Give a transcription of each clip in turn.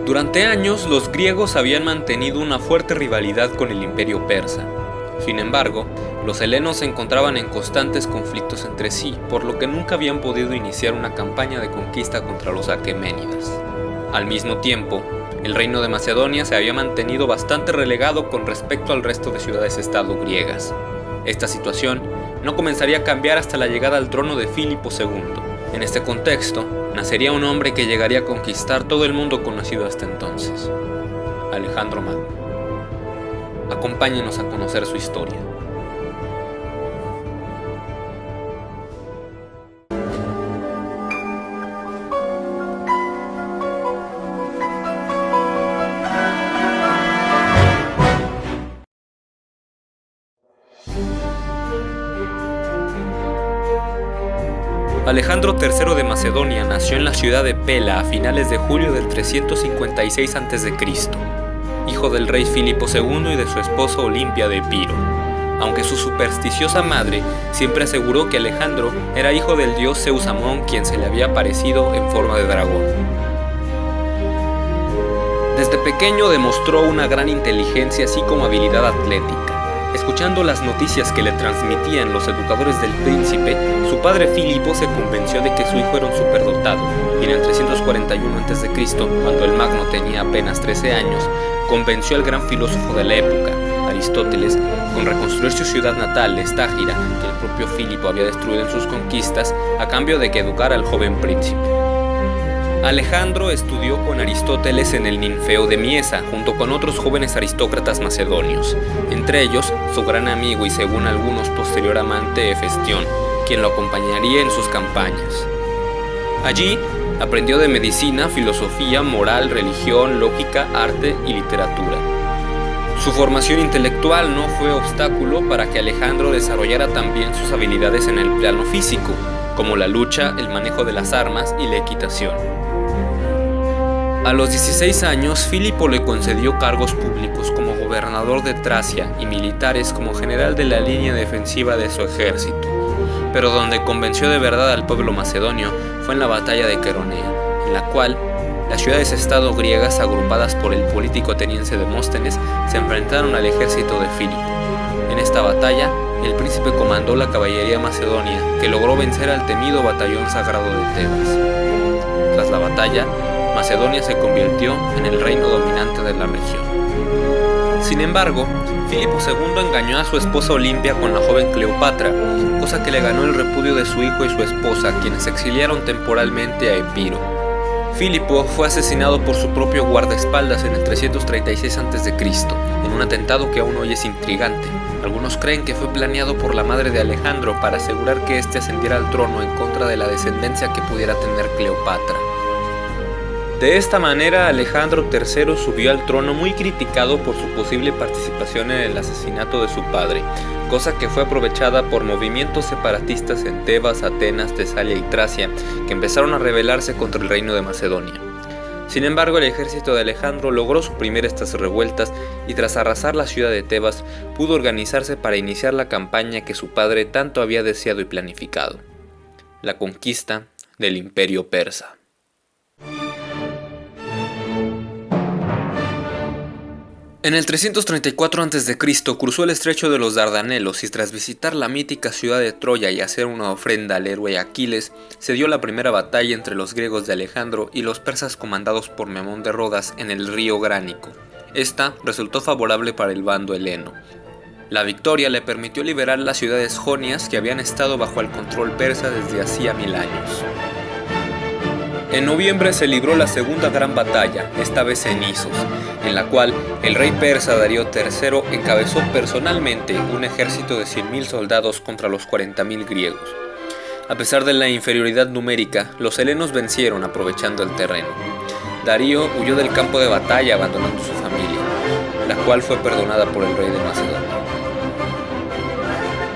Durante años, los griegos habían mantenido una fuerte rivalidad con el imperio persa. Sin embargo, los helenos se encontraban en constantes conflictos entre sí, por lo que nunca habían podido iniciar una campaña de conquista contra los aqueménidas. Al mismo tiempo, el reino de Macedonia se había mantenido bastante relegado con respecto al resto de ciudades-estado griegas. Esta situación no comenzaría a cambiar hasta la llegada al trono de Filipo II. En este contexto, nacería un hombre que llegaría a conquistar todo el mundo conocido hasta entonces: Alejandro Magno. Acompáñenos a conocer su historia. Alejandro III de Macedonia nació en la ciudad de Pela a finales de julio del 356 a.C., hijo del rey Filipo II y de su esposa Olimpia de Epiro, aunque su supersticiosa madre siempre aseguró que Alejandro era hijo del dios Zeus Amón, quien se le había aparecido en forma de dragón. Desde pequeño demostró una gran inteligencia así como habilidad atlética. Escuchando las noticias que le transmitían los educadores del príncipe, su padre Filipo se convenció de que su hijo era un superdotado, y en el 341 a.C., cuando el Magno tenía apenas 13 años, convenció al gran filósofo de la época, Aristóteles, con reconstruir su ciudad natal, Estágira, que el propio Filipo había destruido en sus conquistas, a cambio de que educara al joven príncipe. Alejandro estudió con Aristóteles en el Ninfeo de Miesa, junto con otros jóvenes aristócratas macedonios, entre ellos su gran amigo y, según algunos, posterior amante Hefestión, quien lo acompañaría en sus campañas. Allí aprendió de medicina, filosofía, moral, religión, lógica, arte y literatura. Su formación intelectual no fue obstáculo para que Alejandro desarrollara también sus habilidades en el plano físico, como la lucha, el manejo de las armas y la equitación. A los 16 años, Filipo le concedió cargos públicos como gobernador de Tracia y militares como general de la línea defensiva de su ejército. Pero donde convenció de verdad al pueblo macedonio fue en la batalla de Queronea, en la cual las ciudades-estado griegas, agrupadas por el político ateniense Demóstenes, se enfrentaron al ejército de Filipo. En esta batalla, el príncipe comandó la caballería macedonia, que logró vencer al temido batallón sagrado de Tebas. Tras la batalla, Macedonia se convirtió en el reino dominante de la región. Sin embargo, Filipo II engañó a su esposa Olimpia con la joven Cleopatra, cosa que le ganó el repudio de su hijo y su esposa, quienes se exiliaron temporalmente a Epiro. Filipo fue asesinado por su propio guardaespaldas en el 336 a.C., en un atentado que aún hoy es intrigante. Algunos creen que fue planeado por la madre de Alejandro para asegurar que éste ascendiera al trono en contra de la descendencia que pudiera tener Cleopatra. De esta manera, Alejandro III subió al trono muy criticado por su posible participación en el asesinato de su padre, cosa que fue aprovechada por movimientos separatistas en Tebas, Atenas, Tesalia y Tracia, que empezaron a rebelarse contra el reino de Macedonia. Sin embargo, el ejército de Alejandro logró suprimir estas revueltas y, tras arrasar la ciudad de Tebas, pudo organizarse para iniciar la campaña que su padre tanto había deseado y planificado: la conquista del imperio persa. En el 334 a.C. cruzó el estrecho de los Dardanelos y, tras visitar la mítica ciudad de Troya y hacer una ofrenda al héroe Aquiles, se dio la primera batalla entre los griegos de Alejandro y los persas comandados por Memnón de Rodas en el río Gránico. Esta resultó favorable para el bando heleno. La victoria le permitió liberar las ciudades jonias que habían estado bajo el control persa desde hacía 1000 años. En noviembre se libró la segunda gran batalla, esta vez en Isos, en la cual el rey persa Darío III encabezó personalmente un ejército de 100.000 soldados contra los 40.000 griegos. A pesar de la inferioridad numérica, los helenos vencieron aprovechando el terreno. Darío huyó del campo de batalla abandonando su familia, la cual fue perdonada por el rey de Macedonia.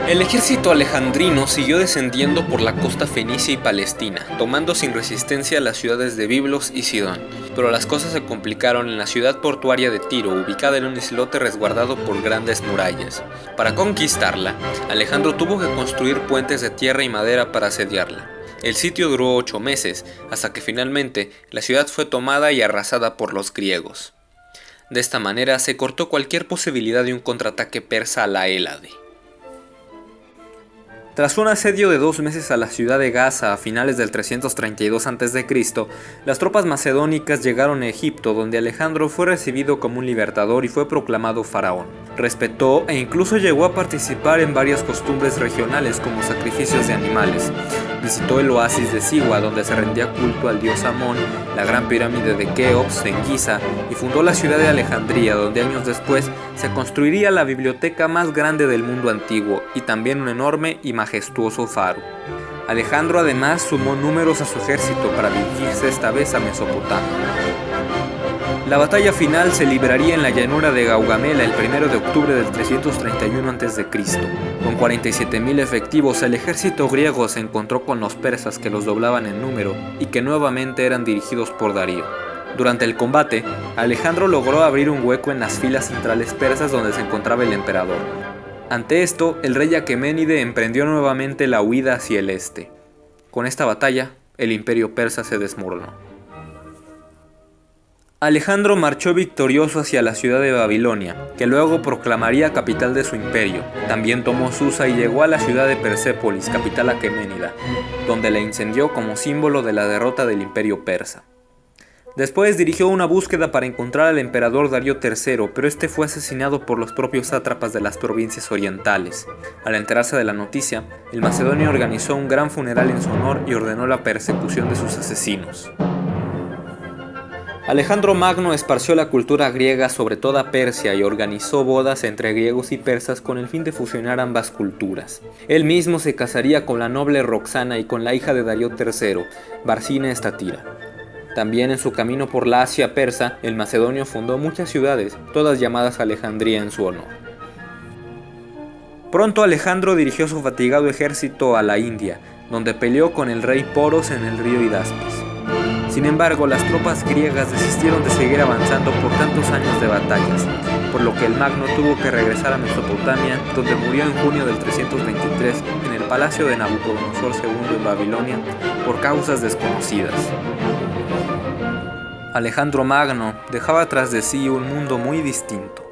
El ejército alejandrino siguió descendiendo por la costa fenicia y palestina, tomando sin resistencia las ciudades de Biblos y Sidón. Pero las cosas se complicaron en la ciudad portuaria de Tiro, ubicada en un islote resguardado por grandes murallas. Para conquistarla, Alejandro tuvo que construir puentes de tierra y madera para asediarla. El sitio duró 8 meses, hasta que finalmente la ciudad fue tomada y arrasada por los griegos. De esta manera se cortó cualquier posibilidad de un contraataque persa a la Hélade. Tras un asedio de 2 meses a la ciudad de Gaza a finales del 332 a.C., las tropas macedónicas llegaron a Egipto, donde Alejandro fue recibido como un libertador y fue proclamado faraón. Respetó e incluso llegó a participar en varias costumbres regionales como sacrificios de animales. Visitó el oasis de Siwa, donde se rendía culto al dios Amón, la gran pirámide de Keops en Giza, y fundó la ciudad de Alejandría, donde años después se construiría la biblioteca más grande del mundo antiguo y también un enorme y majestuoso faro. Alejandro además sumó números a su ejército para dirigirse esta vez a Mesopotamia. La batalla final se libraría en la llanura de Gaugamela el 1 de octubre del 331 a.C. Con 47.000 efectivos, el ejército griego se encontró con los persas, que los doblaban en número y que nuevamente eran dirigidos por Darío. Durante el combate, Alejandro logró abrir un hueco en las filas centrales persas donde se encontraba el emperador. Ante esto, el rey Aqueménide emprendió nuevamente la huida hacia el este. Con esta batalla, el imperio persa se desmoronó. Alejandro marchó victorioso hacia la ciudad de Babilonia, que luego proclamaría capital de su imperio. También tomó Susa y llegó a la ciudad de Persépolis, capital aqueménida, donde la incendió como símbolo de la derrota del imperio persa. Después dirigió una búsqueda para encontrar al emperador Darío III, pero este fue asesinado por los propios sátrapas de las provincias orientales. Al enterarse de la noticia, el macedonio organizó un gran funeral en su honor y ordenó la persecución de sus asesinos. Alejandro Magno esparció la cultura griega sobre toda Persia y organizó bodas entre griegos y persas con el fin de fusionar ambas culturas. Él mismo se casaría con la noble Roxana y con la hija de Darío III, Barsina Estatira. También en su camino por la Asia persa, el macedonio fundó muchas ciudades, todas llamadas Alejandría en su honor. Pronto Alejandro dirigió su fatigado ejército a la India, donde peleó con el rey Poros en el río Hidaspes. Sin embargo, las tropas griegas desistieron de seguir avanzando por tantos años de batallas, por lo que el Magno tuvo que regresar a Mesopotamia, donde murió en junio del 323 en el palacio de Nabucodonosor II en Babilonia por causas desconocidas. Alejandro Magno dejaba tras de sí un mundo muy distinto,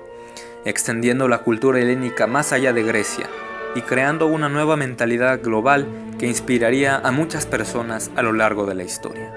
extendiendo la cultura helénica más allá de Grecia y creando una nueva mentalidad global que inspiraría a muchas personas a lo largo de la historia.